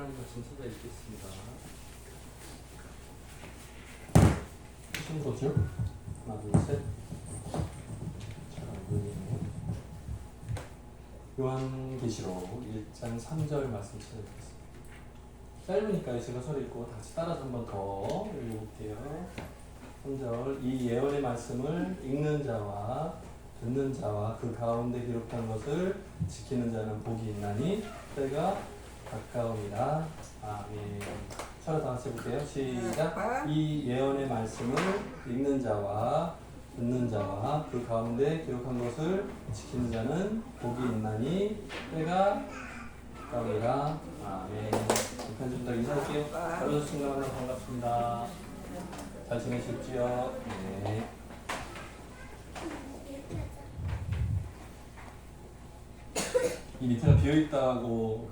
하나님 말씀 찾아 읽겠습니다. 신도죠? 하나, 둘, 셋. 자, 요한계시록 1장 3절 말씀 찾아뵙겠습니다. 짧으니까 제가 소리 읽고 다시 따라서 한 번 더 읽어볼게요. 3절. 이 예언의 말씀을 읽는 자와 듣는 자와 그 가운데 기록한 것을 지키는 자는 복이 있나니 때가 가까우니라. 아멘. 서로 다 같이 해볼게요. 시작. 이 예언의 말씀을 읽는 자와 듣는 자와 그 가운데 기록한 것을 지키는 자는 복이 있나니 때가 가까우니라. 아멘. 한편 좀 더 인사할게요. 잘오셨습니다. 만나서 반갑습니다. 잘 지내셨지요? 네. 이 밑에가 비어있다고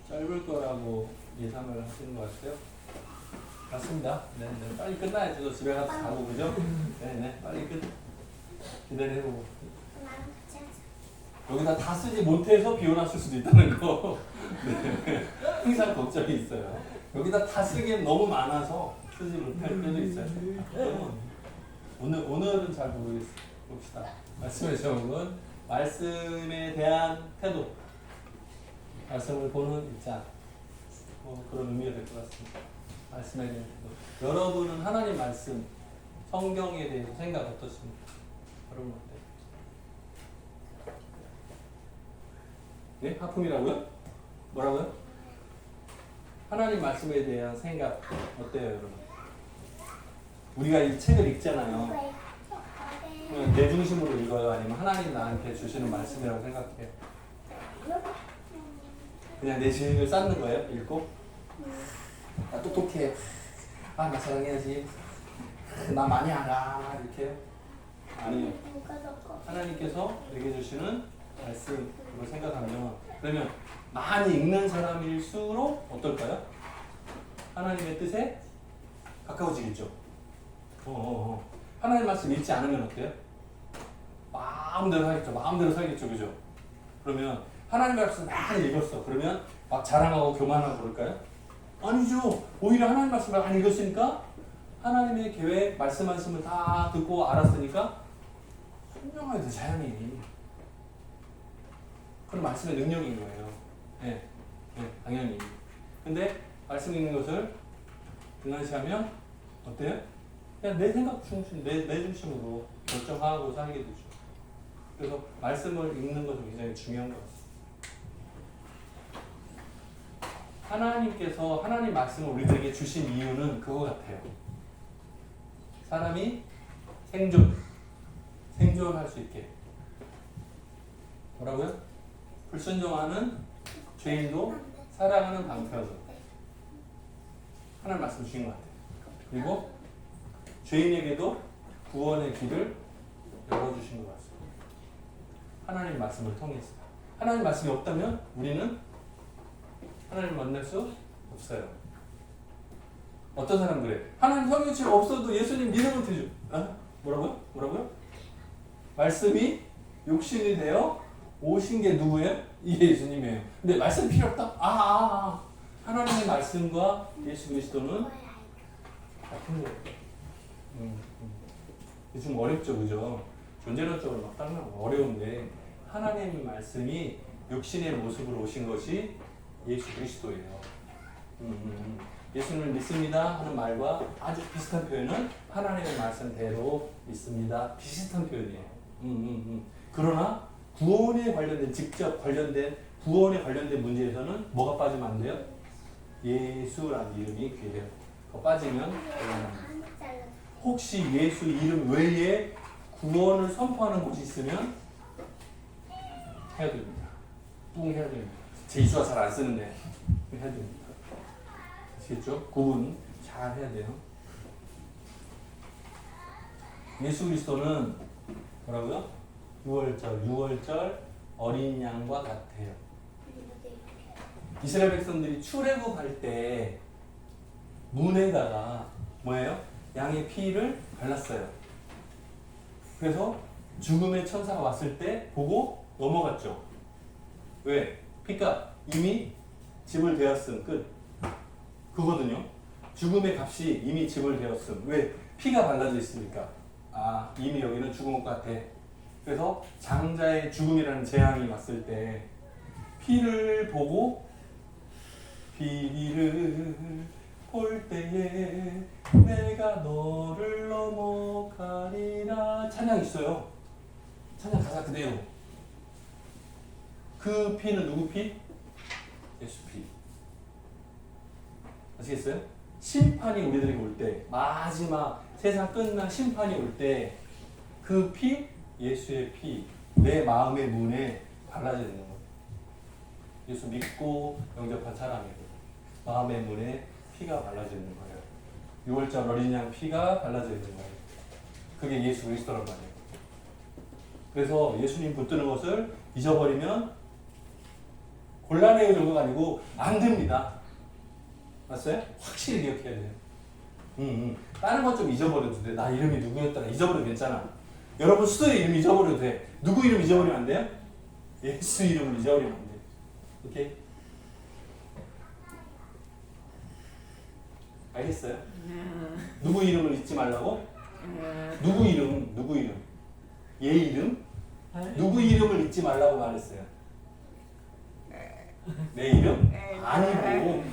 짧을 거라고 예상을 하시는 것 같아요. 맞습니다. 네네. 빨리 끝나야지. 또 집에 가서 자고, 그죠? 네네. 빨리 기다려보고. 여기다 다 쓰지 못해서 비워놨을 수도 있다는 거. 네. 항상 걱정이 있어요. 여기다 다 쓰기엔 너무 많아서 쓰지 못할 때도 있어요. 오늘은 잘 모르겠어요. 봅시다. 말씀의 제목은 말씀에 대한 태도. 말씀을 보는 입장. 그런 의미가 될 것 같습니다. 말씀에 대한 태도. 여러분은 하나님 말씀, 성경에 대해서 생각 어떠십니까? 여러분 어때요? 네? 하품이라고요? 뭐라고요? 하나님 말씀에 대한 생각 어때요, 여러분? 우리가 이 책을 읽잖아요. 내 중심으로 읽어요? 아니면 하나님 나한테 주시는 말씀이라고 생각해요? 그냥 내 지식을 쌓는 거예요? 읽고? 나 똑똑해. 아, 나 사랑해야지. 나 많이 알아. 이렇게요? 아니요. 하나님께서 내게 주시는 말씀으로 생각하면, 그러면 많이 읽는 사람일수록 어떨까요? 하나님의 뜻에 가까워지겠죠. 하나님 말씀 읽지 않으면 어때요? 마음대로 하겠죠. 마음대로 살겠죠. 그죠? 그러면 하나님 말씀 많이 읽었어. 그러면 막 자랑하고 교만하고 그럴까요? 아니죠. 오히려 하나님 말씀을 많이 읽었으니까 하나님의 계획, 말씀하심을 다 듣고 알았으니까 순종하게 자연히. 그런 말씀의 능력인 거예요. 네, 당연히. 근데 말씀 읽는 것을 등한시하면 어때요? 그냥 내 생각 중심, 내 중심으로 결정하고 살게 되죠. 그래서 말씀을 읽는 것은 굉장히 중요한 것 같습니다. 하나님께서 하나님 말씀을 우리들에게 주신 이유는 그거 같아요. 사람이 생존할 수 있게. 뭐라고요? 불순종하는 죄인도 사랑하는 방패여서 하나님 말씀 주신 것 같아요. 그리고 죄인에게도 구원의 길을 열어주신 것 같습니다. 하나님 말씀을 통해서. 하나님 말씀이 없다면 우리는 하나님을 만날 수 없어요. 어떤 사람 그래? 하나님 성령이 없어도 예수님 믿으면 되죠. 뭐라고요? 말씀이 육신이 되어 오신 게 누구예요? 예수님이에요. 근데 말씀 필요 없다? 하나님의 말씀과 예수 그리스도는 같은 거예요. 좀 어렵죠, 그죠? 존재론적으로 막 따르는 거 어려운데 하나님의 말씀이 육신의 모습으로 오신 것이 예수 그리스도예요. 예수님을 믿습니다 하는 말과 아주 비슷한 표현은 하나님의 말씀대로 믿습니다. 비슷한 표현이에요. 그러나 구원에 관련된 직접 관련된 구원에 관련된 문제에서는 뭐가 빠지면 안 돼요? 예수라는 이름이 귀해요. 그거 빠지면 혹시 예수 이름 외에 구원을 선포하는 곳이 있으면 해야 됩니다. 뿡 해야 됩니다. 제수가 잘 안 쓰는데 해야 됩니다. 아시겠죠? 구분 잘 해야 돼요. 예수 그리스도는 뭐라고요? 6월절 어린 양과 같아요. 이스라엘 백성들이 출애굽할 때 문에다가 뭐예요? 양의 피를 발랐어요. 그래서 죽음의 천사가 왔을 때 보고 넘어갔죠. 왜? 피가 이미 지불되었음. 끝. 그거든요. 죽음의 값이 이미 지불되었음. 왜? 피가 발라져 있으니까. 아, 이미 여기는 죽은 것 같아. 그래서 장자의 죽음이라는 재앙이 왔을 때 피를 보고 피를 볼 때에 내가 너를 넘어가리라. 찬양 있어요. 찬양 가사 그대로. 그 피는 누구 피? 예수 피. 아시겠어요? 심판이 우리들에게 올 때, 마지막 세상 끝난 심판이 올 때 그 피, 예수의 피, 내 마음의 문에 발라져 있는 거예요. 예수 믿고 영접한 사람에게 마음의 문에 피가 발라져 있는 거예요. 6월절 어린 양 피가 발라져 있는 거예요. 그게 예수 그리스도란 말이에요. 그래서 예수님 붙드는 것을 잊어버리면 곤란해요 정도가 아니고 안 됩니다. 맞어요? 확실히 기억해야 돼요. 다른 것 좀 잊어버려도 돼. 나 이름이 누구였더라. 잊어버려도 괜찮아. 여러분 수도의 이름 잊어버려도 돼. 누구 이름 잊어버리면 안 돼요? 예수 이름을 잊어버리면 안 돼요. 오케이? 알겠어요? 누구 이름을 잊지 말라고? 누구 이름? 누구 이름? 얘 이름? 누구 이름을 잊지 말라고 말했어요. 내 이름? 아니고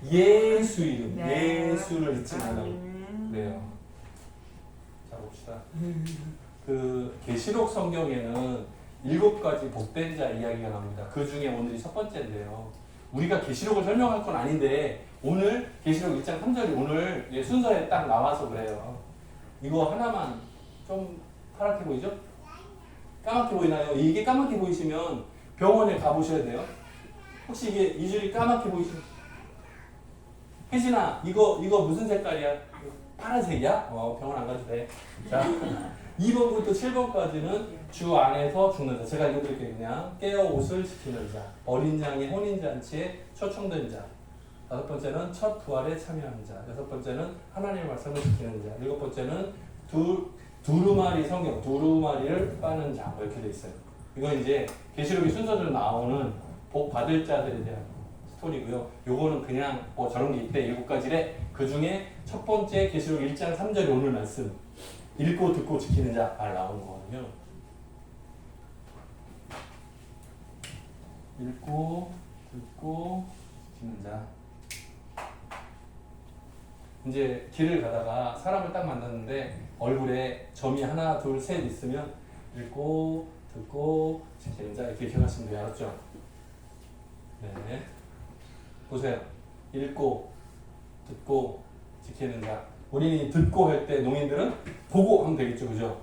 예수 이름. 예수를 잊지 말라고 그래요. 자 봅시다. 그 계시록 성경에는 7가지 복된 자 이야기가 나옵니다. 그 중에 오늘이 첫 번째인데요. 우리가 계시록을 설명할 건 아닌데 오늘 계시록 1장 3절이 오늘 순서에 딱 나와서 그래요. 이거 하나만 좀 파랗게 보이죠? 까맣게 보이나요? 이게 까맣게 보이시면 병원에 가보셔야 돼요. 혹시 이게 이 줄이 까맣게 보이시면 혜진아 이거 무슨 색깔이야? 파란색이야? 병원 안 가도 돼. 자 2번부터 7번까지는 주 안에서 죽는 자. 제가 읽어드릴게요. 그냥 깨어 옷을 지키는 자, 어린 양의 혼인잔치에 초청된 자, 5번째는 첫 부활에 참여하는 자, 6번째는 하나님의 말씀을 지키는 자, 7번째는 두루마리 성경, 두루마리를 빠는 자, 이렇게 돼 있어요. 이건 이제 계시록의 순서대로 나오는 복 받을 자들에 대한 스토리고요. 요거는 그냥 저런 게 있대 7가지래. 그 중에 첫 번째 계시록 1장 3절이 오늘 말씀. 읽고 듣고 지키는 자 말 나오는 거거든요. 읽고 듣고 지키는 자. 이제 길을 가다가 사람을 딱 만났는데 얼굴에 점이 하나 둘 셋 있으면 읽고 듣고 지키는 자 이렇게 기억하시면 돼요. 알았죠? 네. 보세요. 읽고 듣고 지키는 자. 본인이 듣고 할 때 농인들은 보고 하면 되겠죠. 그죠?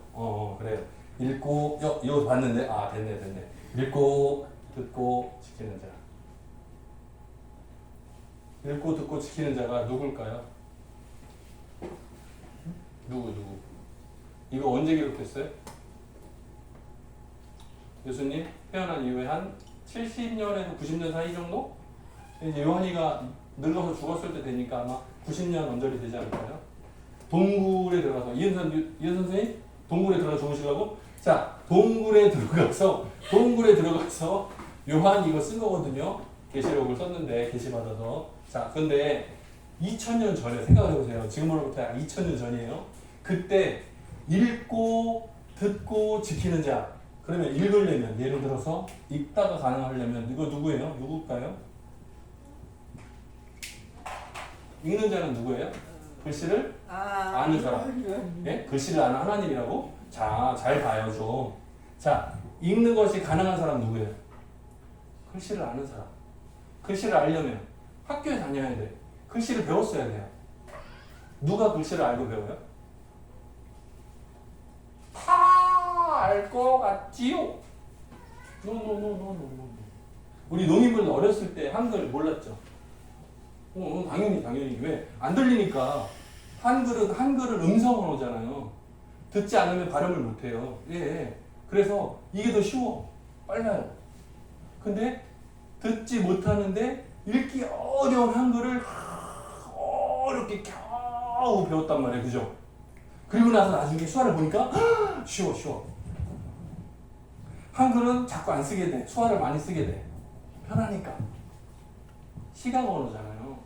그래요. 읽고 이거 봤는데 됐네. 읽고 듣고 지키는 자. 읽고 듣고 지키는 자가 누굴까요? 누구? 이거 언제 기록했어요? 예수님 태어난 이후에 한 70년에서 90년 사이 정도? 이제 요한이가 늙어서 죽었을 때 되니까 아마 90년 언저리 되지 않을까요? 동굴에 들어가서 이현 선생님 동굴에 들어가 죽으시려고? 자 동굴에 들어가서 요한 이거 쓴 거거든요. 계시록을 썼는데 계시 받아서. 자 근데 2000년 전에 생각을 해보세요. 지금으로부터 2000년 전이에요. 그때 읽고 듣고 지키는 자. 그러면 읽으려면 예를 들어서 읽다가 가능하려면 이거 누구예요? 누굴까요? 읽는 자는 누구예요? 글씨를 아는 사람. 예? 글씨를 아는 하나님이라고? 자, 잘 봐요 좀. 자, 읽는 것이 가능한 사람 누구예요? 글씨를 아는 사람. 글씨를 알려면 학교에 다녀야 돼. 글씨를 배웠어야 돼요. 누가 글씨를 알고 배워요? 다 알 것 같지요? 노. 우리 농인분들 어렸을 때 한글 몰랐죠? 당연히. 왜? 안 들리니까. 한글은 음성으로 오잖아요. 듣지 않으면 발음을 못해요. 예. 그래서 이게 더 쉬워. 빨라요. 근데 듣지 못하는데 읽기 어려운 한글을 어렵게 겨우 배웠단 말이에요. 그죠? 그리고 나서 나중에 수화를 보니까 쉬워. 한글은 자꾸 안 쓰게 돼. 수화를 많이 쓰게 돼. 편하니까. 시각 언어잖아요.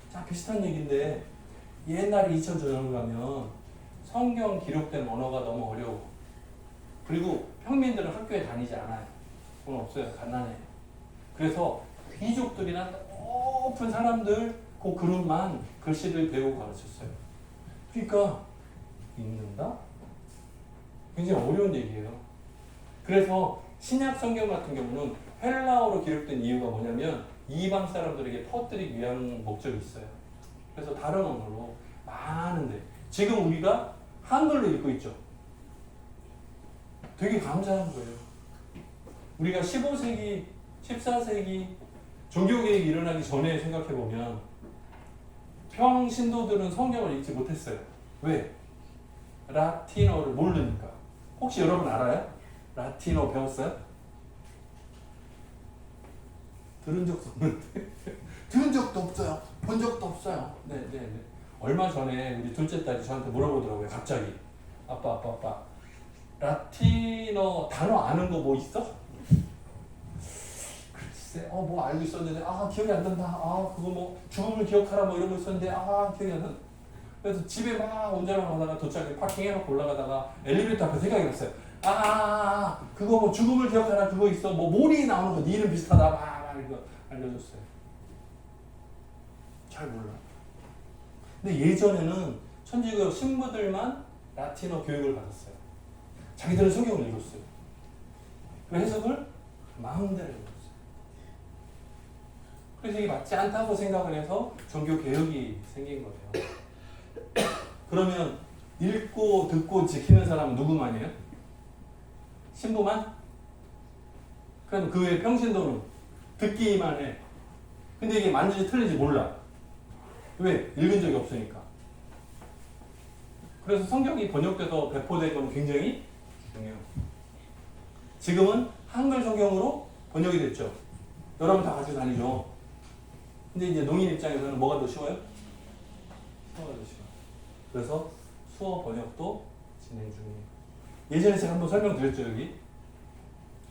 자, 비슷한 얘기인데 옛날에 2000년 전으로 가면 성경 기록된 언어가 너무 어려워. 그리고 평민들은 학교에 다니지 않아요. 돈 없어요. 가난해요. 그래서 귀족들이나 높은 사람들 그 그룹만 글씨를 배우고 가르쳤어요. 그러니까 읽는다? 굉장히 어려운 얘기예요. 그래서 신약 성경 같은 경우는 헬라어로 기록된 이유가 뭐냐면 이방 사람들에게 퍼뜨리기 위한 목적이 있어요. 그래서 다른 언어로 많은데 지금 우리가 한글로 읽고 있죠. 되게 감사한 거예요. 우리가 15세기, 14세기 종교개혁이 일어나기 전에 생각해보면 평신도들은 성경을 읽지 못했어요. 왜? 라틴어를 모르니까. 혹시 여러분 알아요? 라틴어 배웠어요? 들은 적도 없는데 들은 적도 없어요. 본 적도 없어요. 네. 얼마 전에 우리 둘째 딸이 저한테 물어보더라고요. 갑자기 아빠 라틴어 단어 아는 거 뭐 있어? 글쎄 뭐 알고 있었는데 기억이 안 난다. 그거 뭐 죽음을 기억하라 뭐 이런 거 있었는데 기억이 안 난다. 그래서 집에 막 운전을 하다가 도착해 파킹해놓고 올라가다가 엘리베이터 앞에 생각이 났어요. 그거 뭐 죽음을 기억하라 그거 있어. 뭐 몰이 나오는 거 네 이름 비슷하다. 막 이거 알려줬어요. 잘 몰라. 근데 예전에는 천주교 신부들만 라틴어 교육을 받았어요. 자기들은 성경을 읽었어요. 그 해석을 마음대로 읽었어요. 그래서 이게 맞지 않다고 생각을 해서 종교 개혁이 생긴 거예요. 그러면 읽고 듣고 지키는 사람은 누구만이에요? 신부만? 그럼 그 외에 평신도는 듣기만 해. 근데 이게 맞는지 틀린지 몰라. 왜? 읽은 적이 없으니까. 그래서 성경이 번역돼서 배포된 건 굉장히 중요해요. 지금은 한글 성경으로 번역이 됐죠. 여러분 다 가지고 다니죠. 근데 이제 농인 입장에서는 뭐가 더 쉬워요? 수어가 더 쉬워요. 그래서 수어 번역도 진행 중이에요. 예전에 제가 한번 설명드렸죠. 여기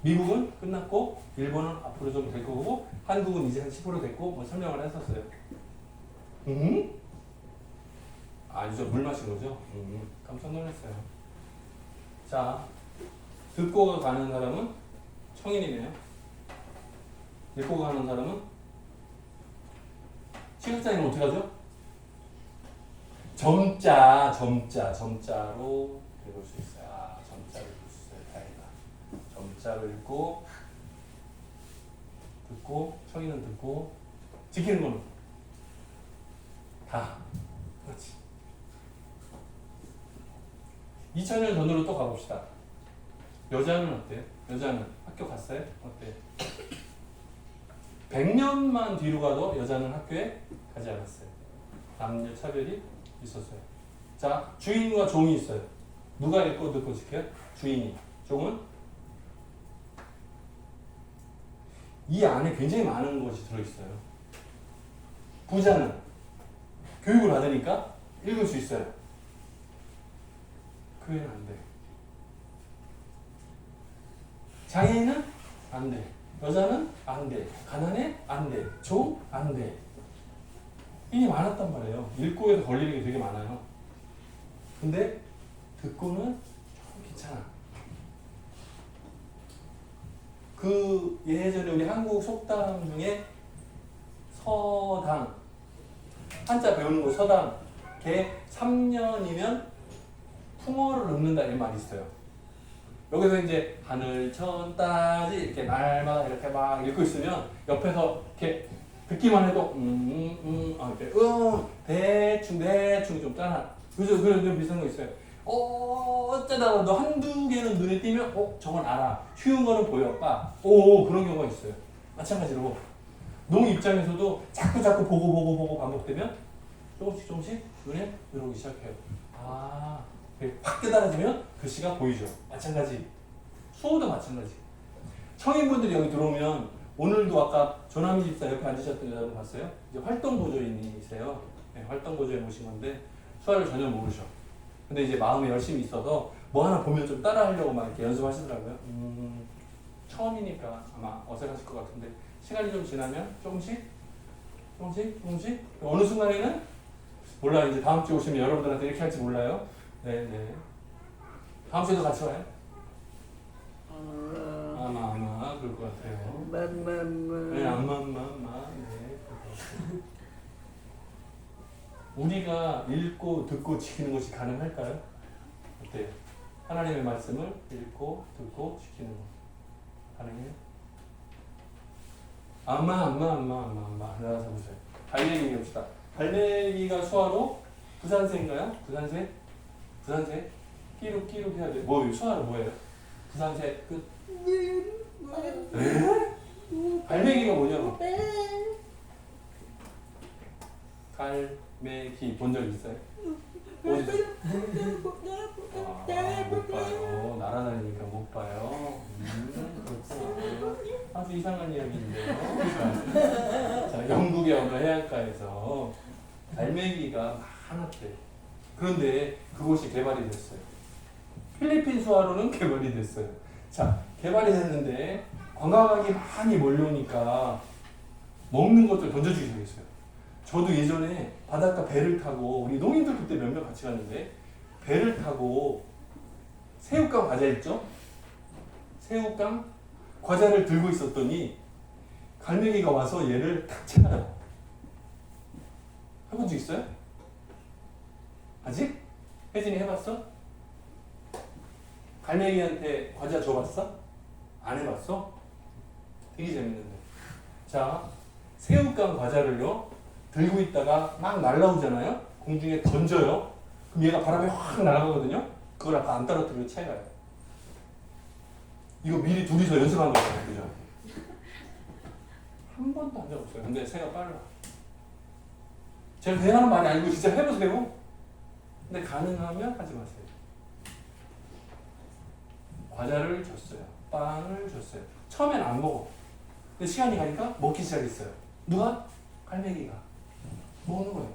미국은 끝났고 일본은 앞으로 좀 될 거고 한국은 이제 한 10% 됐고 뭐 설명을 했었어요. 아니죠. 물 마신 거죠. 깜짝 놀랐어요. 자, 듣고 가는 사람은 청인이네요. 읽고 가는 사람은 시각장애는 어떻게 하죠? 점자로 읽을 수 있어요. 점자를 읽을 수 있어요. 다행이다. 점자를 읽고 듣고 청인은 듣고 지키는 거는 다 그렇지. 2000년 전으로 또 가봅시다. 여자는 어때요? 여자는 학교 갔어요? 어때요? 100년만 뒤로 가도 여자는 학교에 가지 않았어요. 남녀 차별이 있었어요. 자, 주인과 종이 있어요. 누가 읽고 듣고 지켜요? 주인이. 종은? 이 안에 굉장히 많은 것이 들어있어요. 부자는 교육을 받으니까 읽을 수 있어요. 그 애는 안 돼. 장애인은 안 돼. 여자는 안 돼. 가난해? 안 돼. 종? 안 돼. 이게 많았단 말이에요. 읽고 해서 걸리는 게 되게 많아요. 근데 듣고는 조금 괜찮아. 그 예전에 우리 한국 속담 중에 서당, 한자 배우는 거 서당, 걔 3년이면 풍어를 읽는다 이런 말이 있어요. 여기서 이제 하늘 천 따지 이렇게 날마다 이렇게 막 읽고 있으면 옆에서 이렇게 듣기만 해도 이렇게 대충 좀 짜나. 그죠? 그런 좀 비슷한 거 있어요. 어쩌다가 너 한두 개는 눈에 띄면 저건 알아. 쉬운 거는 보여. 그런 경우가 있어요. 마찬가지로 농 입장에서도 자꾸 보고 반복되면 조금씩 눈에 들어오기 시작해요. 확 깨달아지면 글씨가 보이죠. 마찬가지. 수어도 마찬가지. 청인분들이 여기 들어오면 오늘도 아까 조남희 집사 옆에 앉으셨던 여자분 봤어요? 이제 활동보조인이세요. 네, 활동보조에 모신 건데 수화를 전혀 모르셔. 근데 이제 마음에 열심히 있어서 뭐 하나 보면 좀 따라 하려고 막 이렇게 연습하시더라고요. 처음이니까 아마 어색하실 것 같은데 시간이 좀 지나면 조금씩 어느 순간에는 몰라요. 이제 다음 주에 오시면 여러분들한테 이렇게 할지 몰라요. 네. 다음 주에도 같이 와요? 아마 그럴 것 같아요. 네, 아마. 네. 우리가 읽고 듣고 지키는 것이 가능할까요? 어때요? 하나님의 말씀을 읽고 듣고 지키는 것 가능해요? 아마. 나가서 보세요. 갈매기 얘기합시다. 갈매기가 수화로 부산새인가요? 부산새? 끼룩 해야 돼. 뭐예요? 수화로 뭐예요? 부산새 끝. 갈매기가 뭐냐고? 갈매기 본 적 있어요? 어디서? 못 봐요. 날아다니니까 못 봐요. 그렇구나. 아주 이상한 이야기인데요. 자, 영국의 어느 해안가에서 갈매기가 많았대요. 그런데 그곳이 개발이 됐어요. 필리핀 수화로는 개발이 됐어요. 자, 개발이 됐는데 관광객이 많이 몰려오니까 먹는 것들 던져주기 시작했어요. 저도 예전에 바닷가 배를 타고 우리 농인들 그때 몇몇 같이 갔는데 배를 타고 새우깡 과자 있죠? 새우깡 과자를 들고 있었더니 갈매기가 와서 얘를 탁 채가요. 해본 적 있어요? 아직? 혜진이 해봤어? 갈매기한테 과자 줘봤어? 안 해봤어? 되게 재밌는데. 자, 새우깡 과자를요 들고 있다가 막 날라오잖아요. 공중에 던져요. 그럼 얘가 바람에 확 날아가거든요. 그걸 아까 안 떨어뜨리고 채가요. 이거 미리 둘이서 연습한 거잖아요. 그죠? 한 번도 한 적 없어요. 근데 새가 빨라. 제가 대화는 많이 알고 진짜 해보세요. 근데 가능하면 하지 마세요. 과자를 줬어요. 빵을 줬어요. 처음엔 안 먹어. 근데 시간이 가니까 먹기 시작했어요. 누가? 갈매기가. 먹는 거예요.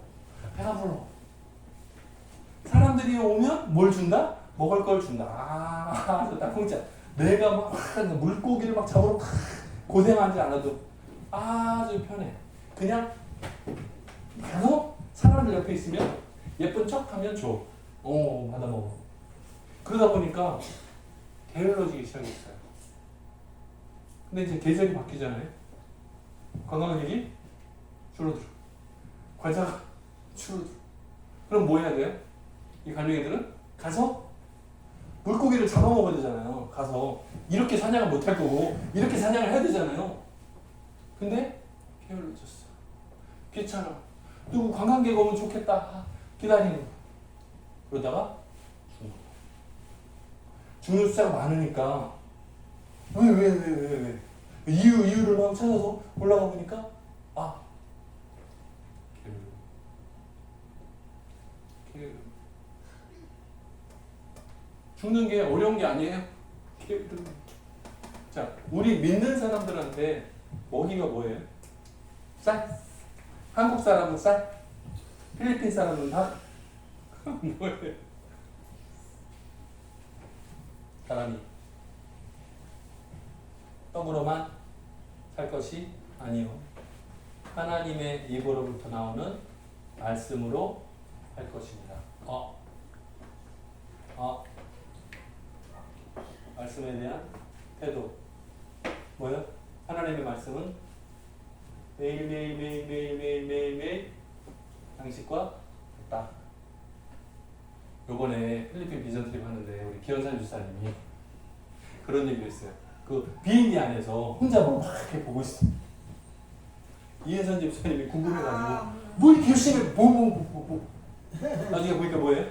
배가 불러. 사람들이 오면 뭘 준다? 먹을 걸 준다. 딱 공짜. 내가 막 물고기를 막 잡으러 고생하지 않아도 아주 편해. 그냥 계속 사람들 옆에 있으면 예쁜 척하면 줘. 받아 먹어. 그러다 보니까 게을러지기 시작했어요. 근데 이제 계절이 바뀌잖아요. 관광객이 줄어들어. 과자가 줄어들어. 그럼 뭐 해야 돼요? 이 갈매기들은 가서 물고기를 잡아먹어야 되잖아요. 가서 이렇게 사냥을 못할 거고 이렇게 사냥을 해야 되잖아요. 근데 게을러졌어. 귀찮아. 누구 관광객 오면 좋겠다. 기다리는 거. 그러다가 죽는 숫자가 많으니까 왜 이유를 막 찾아서 올라가 보니까 게으름. 죽는 게 어려운 게 아니에요. 게으름. 자, 우리 믿는 사람들한테 먹이가 뭐예요? 쌀? 한국 사람은 쌀? 필리핀 사람은 닭? 뭐예요? 사람이 떡으로만 살 것이 아니요. 하나님의 입으로부터 나오는 말씀으로 할 것입니다. 말씀에 대한 태도. 뭐요? 하나님의 말씀은 매일 양식과 같다. 요번에 필리핀 비전 트립 하는데 우리 기현산 주사님이 그런 얘기를 했어요. 그 비행기 안에서 혼자 막 이렇게 보고 있어. 이현선 집사님이 궁금해가지고 뭐 이렇게 열심히 나중에 보니까 뭐예요?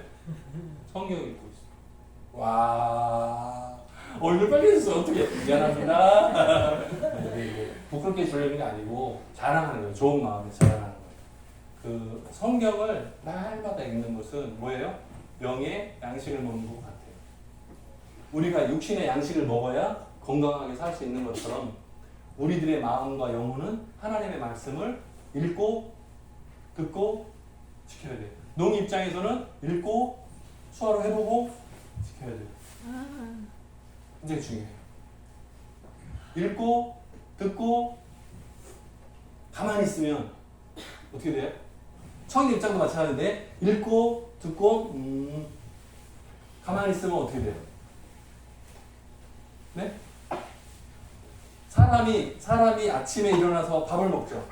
성경 읽고 있어. 와, 얼굴 빨개졌어. 어떻게? 미안합니다. 부끄럽게 주려는 게 아니고 자랑하는 거예요. 좋은 마음에 자랑하는 거예요. 그 성경을 날마다 읽는 것은 뭐예요? 영의 양식을 먹는 것 같아요. 우리가 육신의 양식을 먹어야 건강하게 살 수 있는 것처럼 우리들의 마음과 영혼은 하나님의 말씀을 읽고 듣고 지켜야 돼요. 농 입장에서는 읽고 수화로 해보고 지켜야 돼요. 굉장히 중요해요. 읽고 듣고 가만히 있으면 어떻게 돼요? 청인 입장도 마찬가지인데 읽고 듣고 가만히 있으면 어떻게 돼요? 네? 사람이 아침에 일어나서 밥을 먹죠.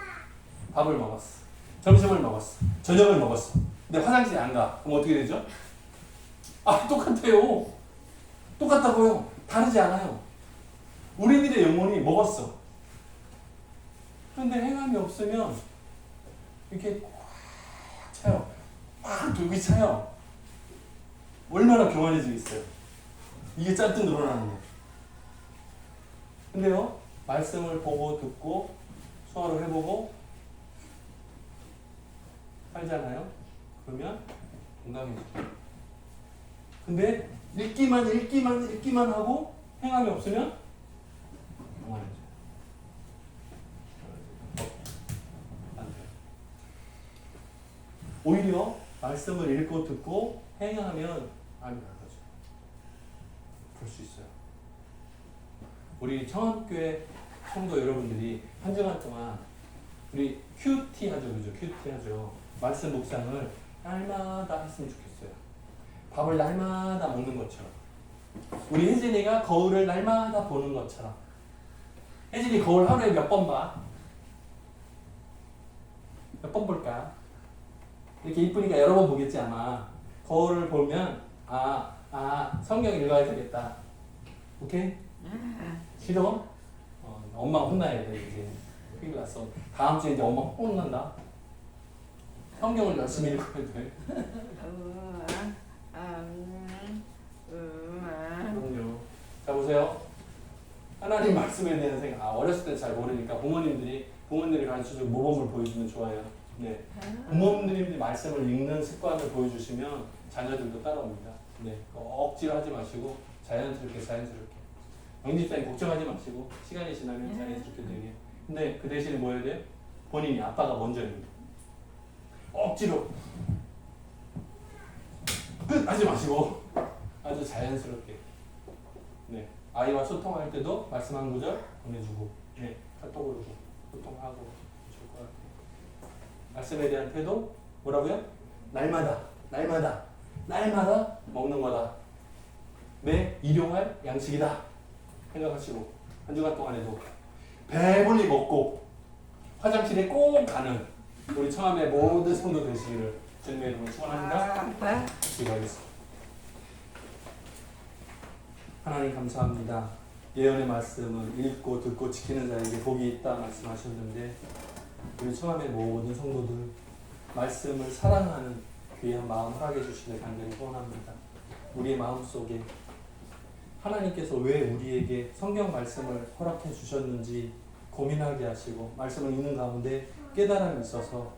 밥을 먹었어. 점심을 먹었어. 저녁을 먹었어. 근데 화장실에 안 가. 그럼 어떻게 되죠? 아, 똑같아요. 똑같다고요. 다르지 않아요. 우리들의 영혼이 먹었어. 그런데 행함이 없으면 이렇게 꽉 차요. 꽉 돌기 차요. 얼마나 교만해지겠어요. 이게 짠뜩 늘어나는데. 근데요, 말씀을 보고 듣고 수화로 해보고 살잖아요. 그러면 건강해져요. 근데 읽기만 하고 행함이 없으면 영원해져요. 안 돼요. 오히려 말씀을 읽고 듣고 행하면 암이 나가죠. 그럴 수 있어요. 우리 청합교회 성도 여러분들이 한 주간 동안 우리 큐티 하죠, 그죠? 큐티 하죠. 말씀 묵상을 날마다 했으면 좋겠어요. 밥을 날마다 먹는 것처럼. 우리 혜진이가 거울을 날마다 보는 것처럼. 혜진이 거울 하루에 몇 번 봐? 몇 번 볼까? 이렇게 이쁘니까 여러 번 보겠지 아마. 거울을 보면 성경 읽어야 되겠다. 오케이? 싫어? 엄마 혼나야 돼 이제. 큰일 났어. 다음 주에 이제 엄마 혼난다. 성경을 열심히 읽어야 돼. 그럼요. 자 보세요. 하나님 말씀에 대한 생각. 어렸을 때 잘 모르니까 부모님들이 가르쳐주고 모범을 보여주면 좋아요. 네. 부모님들이 말씀을 읽는 습관을 보여주시면 자녀들도 따라옵니다. 네. 억지로 하지 마시고 자연스럽게. 영집사님 걱정하지 마시고 시간이 지나면 자연스럽게 되게. 근데 그 대신에 뭐 해야 돼요? 본인이 아빠가 먼저 해야 돼요. 억지로 끝 하지 마시고 아주 자연스럽게. 네. 아이와 소통할 때도 말씀 한 구절 보내주고, 네. 카톡으로 소통하고 좋을 것 같아요. 말씀에 대한 태도 뭐라고요? 날마다 먹는 거다. 내 일용할 양식이다 생각하시고 한 주간 동안에도 배불리 먹고 화장실에 꼭 가는 우리 청함의 모든 성도 되시기를 주님의 이름으로 축원합니다. 기도하겠습니다. 하나님 감사합니다. 예언의 말씀을 읽고 듣고 지키는 자에게 복이 있다 말씀하셨는데 우리 청함의 모든 성도들 말씀을 사랑하는 귀한 마음 허락해 주시길 간절히 소원합니다. 우리의 마음속에 하나님께서 왜 우리에게 성경 말씀을 허락해 주셨는지 고민하게 하시고 말씀을 읽는 가운데 깨달음이 있어서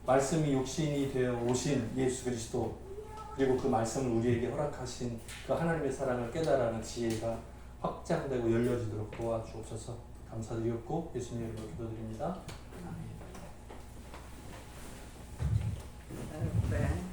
말씀이 육신이 되어 오신 예수 그리스도 그리고 그 말씀을 우리에게 허락하신 그 하나님의 사랑을 깨달아는 지혜가 확장되고 열려지도록 도와주옵소서. 감사드렸고 예수님 이름으로 기도드립니다. 아멘.